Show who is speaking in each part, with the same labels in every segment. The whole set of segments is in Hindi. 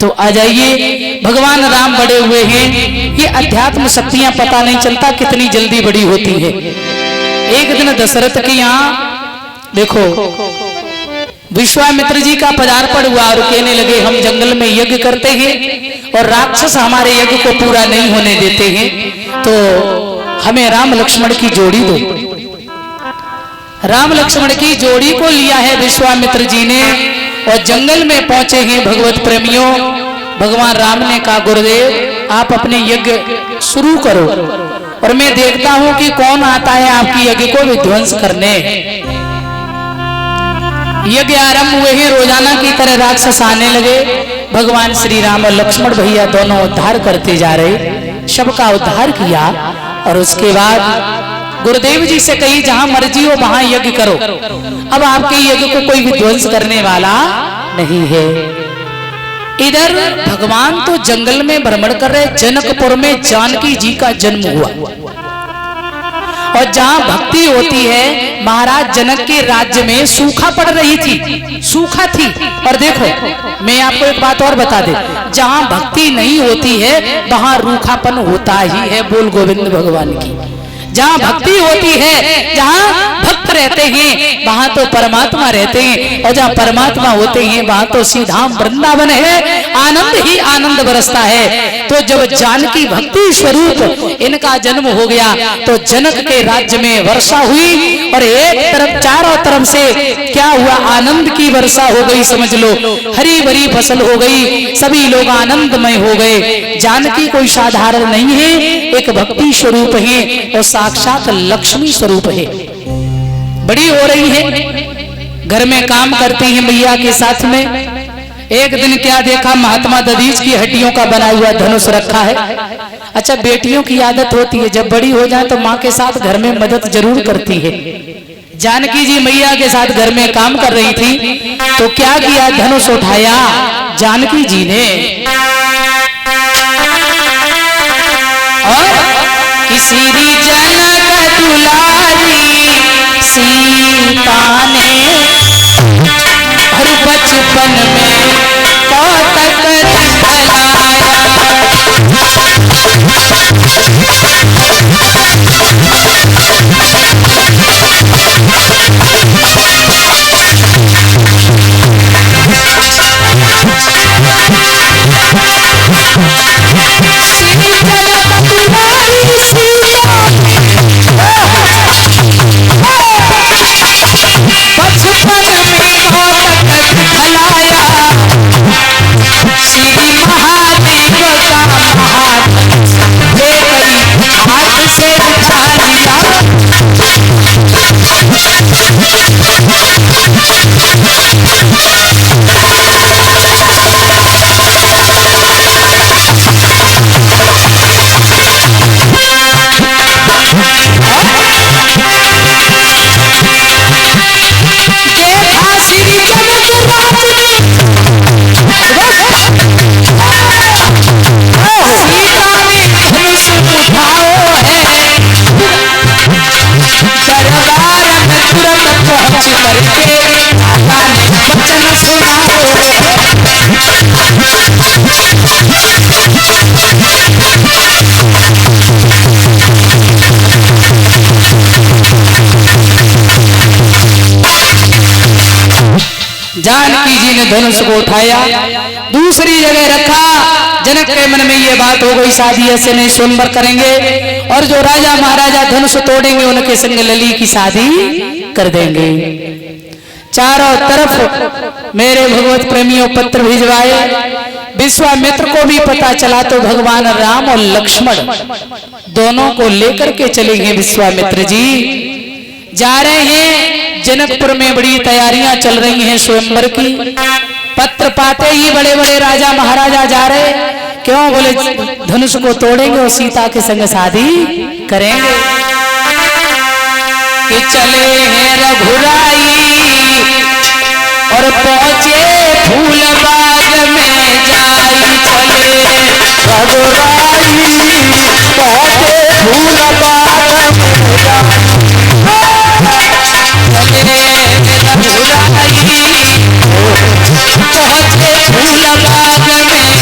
Speaker 1: तो आ जाइए, भगवान राम बड़े हुए हैं। ये अध्यात्म शक्तियां पता नहीं चलता कितनी जल्दी बड़ी होती है। एक दिन दशरथ के यहाँ देखो विश्वामित्र जी का पदार्पण हुआ और कहने लगे हम जंगल में यज्ञ करते हैं और राक्षस हमारे यज्ञ को पूरा नहीं होने देते हैं, तो हमें राम लक्ष्मण की जोड़ी दो। राम लक्ष्मण की जोड़ी को लिया है विश्वामित्र जी ने और जंगल में पहुंचे हैं भगवत प्रेमियों। भगवान राम ने कहा गुरुदेव आप अपने यज्ञ शुरू करो और मैं देखता हूं कि कौन आता है आपकी यज्ञ को विध्वंस करने। यज्ञ आरंभ हुए हैं, रोजाना की तरह राक्षस आने लगे। भगवान श्री राम और लक्ष्मण भैया दोनों उद्धार करते जा रहे, सबका उद्धार किया और उसके बाद गुरुदेव जी से कही जहां मर्जी हो वहां यज्ञ करो, अब आपके यज्ञ को कोई विध्वंस करने वाला नहीं है। इधर भगवान तो जंगल में भ्रमण कर रहे। जनकपुर में जानकी जी का जन्म हुआ और जहां भक्ति होती है, महाराज जनक के राज्य में सूखा पड़ रही थी, सूखा थी। और देखो मैं आपको एक बात और बता दे, जहां भक्ति नहीं होती है वहां रूखापन होता ही है। बोल गोविंद भगवान की। जहां भक्ति होती है, जहां भक्त रहते हैं वहां तो परमात्मा रहते हैं और जहां परमात्मा होते हैं वहां तो सीधाम वृंदावन है, आनंद ही आनंद बरसता है। तो जब जानकी भक्ति स्वरूप इनका जन्म हो गया तो जनक के राज्य में वर्षा हुई और एक तरफ चारों तरफ से क्या हुआ, आनंद की वर्षा हो गई। समझ लो हरी भरी फसल हो गई, सभी लोग आनंदमय हो गए। जानकी कोई साधारण नहीं है, एक भक्ति स्वरूप है और साक्षात लक्ष्मी स्वरूप है। बड़ी हो रही है, घर में काम करती है मैया के साथ में। एक दिन क्या देखा, महात्मा दधीच की हड्डियों का बना हुआ धनुष रखा है। अच्छा बेटियों की आदत होती है जब बड़ी हो जाए तो माँ के साथ घर में मदद जरूर करती है। जानकी जी मैया के साथ घर में काम कर रही थी तो क्या किया, धनुष उठाया जानकी जी ने और किसी जनक दुलारी सीता ने हर बचपन में कौतक दिखलाया। जानकी जी ने धनुष को उठाया, दूसरी जगह रखा। जनक के मन में ये बात हो गई शादी ऐसे नहीं, स्वयंवर करेंगे और जो राजा महाराजा धनुष तोड़ेंगे उनके संग लली की शादी कर देंगे। चारों तरफ मेरे भगवत प्रेमियों पत्र भिजवाए। विश्वामित्र को भी पता चला तो भगवान राम और लक्ष्मण दोनों को लेकर के चले गए। विश्वामित्र जी जा रहे हैं, जनकपुर में बड़ी तैयारियां चल रही हैं स्वयंवर की। पत्र पाते ही बड़े बड़े राजा महाराजा जा रहे, क्यों बोले धनुष को तोड़ेंगे और सीता के संग शादी करेंगे। कि चले हैं रघुराई और पहुंचे फूलबाग में जाई। चले रघुराई पहुंचे फूलबाग में जाई। चले रघुराई पहुंचे फूलबाग में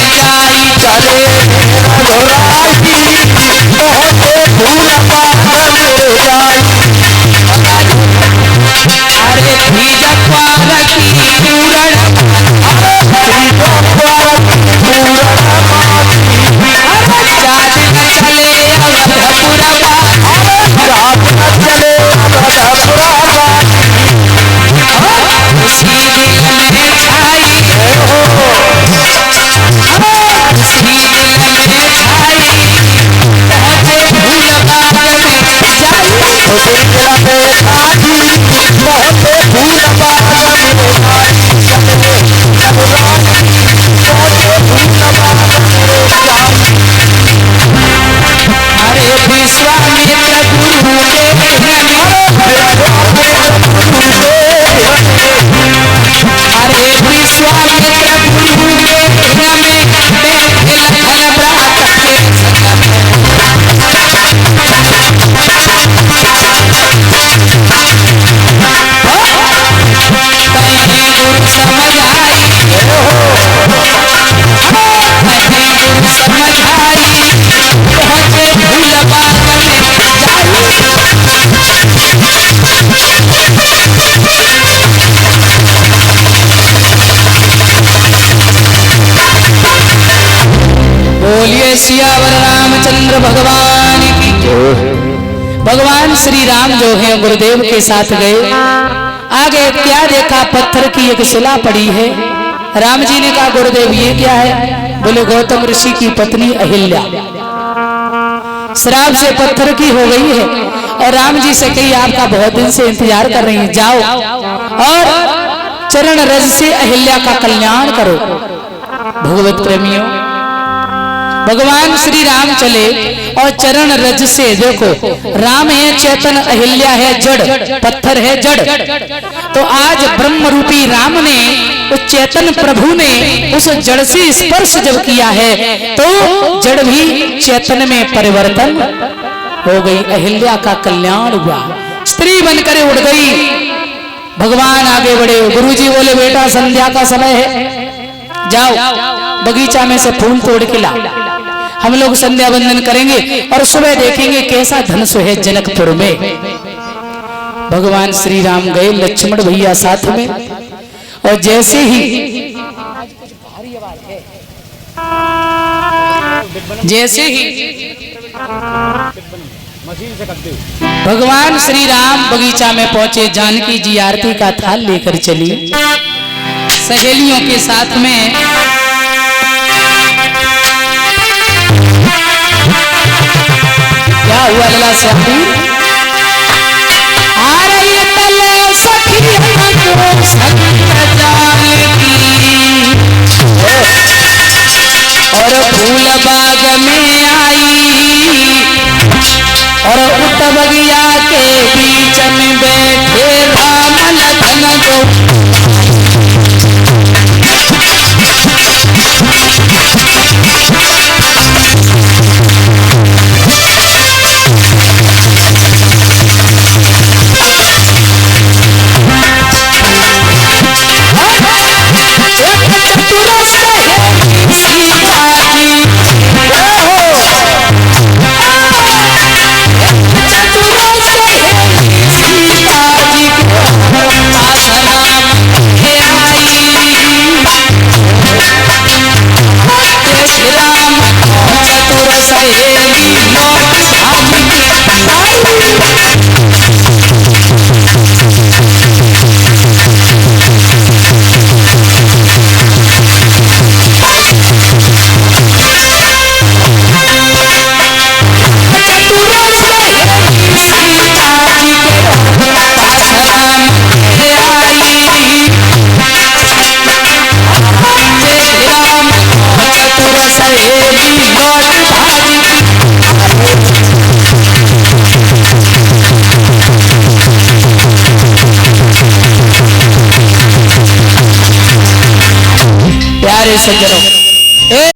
Speaker 1: भगवान की। भगवान श्री राम जो है गुरुदेव के साथ गए, आगे क्या देखा, पत्थर की एक शिला पड़ी है। राम जी ने कहा गुरुदेव ये क्या है? बोले गौतम ऋषि की पत्नी अहिल्या श्राप से पत्थर की हो गई है और राम जी से कही आपका बहुत दिन से इंतजार कर रही है, जाओ और चरण रज से अहिल्या का कल्याण करो। भगवत प्रेमियों, भगवान श्री राम चले और चरण रज से, देखो राम है चेतन, अहिल्या है जड़, पत्थर है जड़। तो आज ब्रह्म रूपी राम ने, उस चेतन प्रभु ने उस जड़ से स्पर्श जब किया है तो जड़ भी चेतन में परिवर्तन हो गई, अहिल्या का कल्याण हुआ, स्त्री बनकर उड़ गई। भगवान आगे बढ़े, गुरुजी बोले बेटा संध्या का समय है, जाओ बगीचा में से फूल तोड़ के ला, हम लोग संध्या वंदन करेंगे और सुबह देखेंगे कैसा धनुष है जनकपुर में। भगवान श्री राम गए, लक्ष्मण भैया साथ में, और जैसे ही भगवान श्री राम बगीचा में पहुंचे, जानकी जी आरती का थाल लेकर चली सहेलियों के साथ में। क्या हुआ लला साहब? आ रही तले सखियन को संग जानकी, और फूल बाग में आई, और उठ बगिया के बीच में बैठे राम लखन दो। प्यारे सज्जनों,